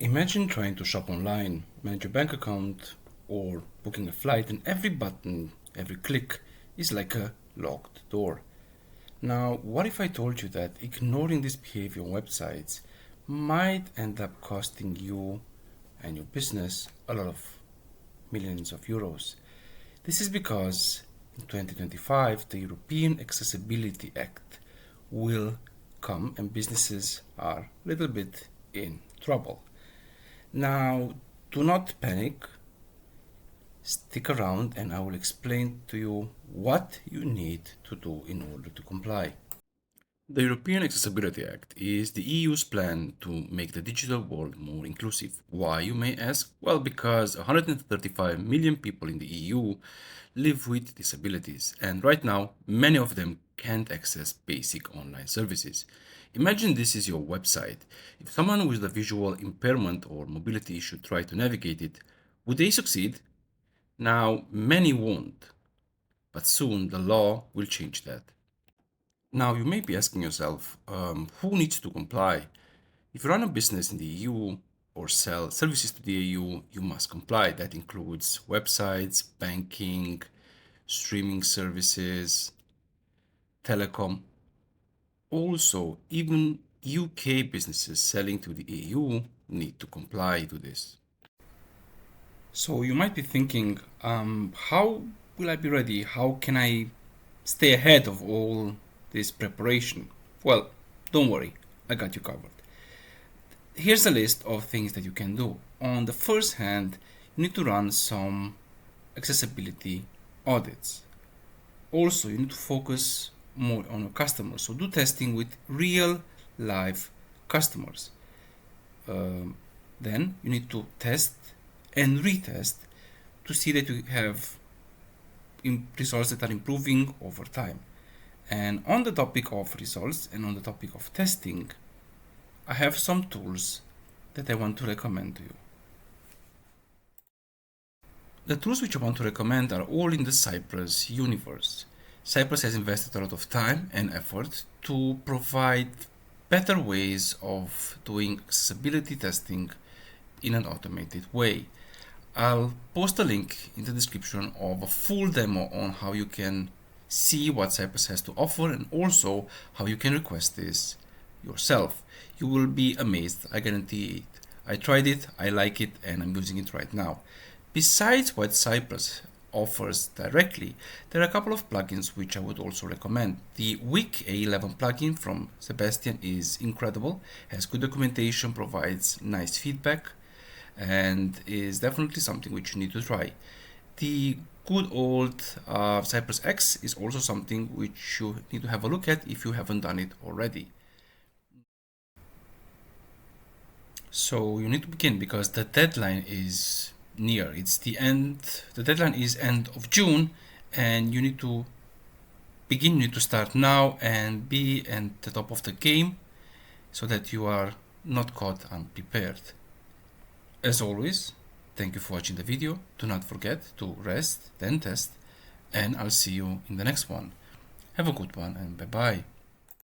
Imagine trying to shop online, manage your bank account, or booking a flight, and every button, every click is like a locked door. Now, what if I told you that ignoring this behavior on websites might end up costing you and your business a lot of millions of euros? This is because in 2025 the European Accessibility Act will come and businesses are a little bit in trouble. Now, do not panic. Stick around and I will explain to you what you need to do in order to comply. The European Accessibility Act is the EU's plan to make the digital world more inclusive. Why, you may ask? Well, because 135 million people in the EU live with disabilities, and right now, many of them can't access basic online services. Imagine this is your website. If someone with a visual impairment or mobility issue try to navigate it, would they succeed? Now, many won't, but soon the law will change that. Now, you may be asking yourself, who needs to comply? If you run a business in the EU or sell services to the EU, you must comply. That includes websites, banking, streaming services, telecom. Also, even UK businesses selling to the EU need to comply to this. So you might be thinking, how will I be ready? How can I stay ahead of all this preparation? Well, don't worry, I got you covered. Here's a list of things that you can do. On the first hand, you need to run some accessibility audits. Also, you need to focus more on your customers. So do testing with real live customers. Then you need to test and retest to see that you have results that are improving over time. And on the topic of results and on the topic of testing, I have some tools that I want to recommend to you. The tools which I want to recommend are all in the Cypress universe. Cypress has invested a lot of time and effort to provide better ways of doing accessibility testing in an automated way. I'll post a link in the description of a full demo on how you can see what Cypress has to offer and also how you can request this yourself. You will be amazed, I guarantee it. I tried it, I like it, and I'm using it right now. Besides what Cypress offers directly, there are a couple of plugins which I would also recommend. The Wick A11 plugin from Sebastian is incredible, has good documentation, provides nice feedback, and is definitely something which you need to try. The good old Cypress AXE is also something which you need to have a look at if you haven't done it already. So you need to begin because the deadline is near. It's the end. The deadline is end of June, and you need to begin. You need to start now and be at the top of the game, so that you are not caught unprepared. As always, thank you for watching the video. Do not forget to rest, then test, and I'll see you in the next one. Have a good one and bye bye.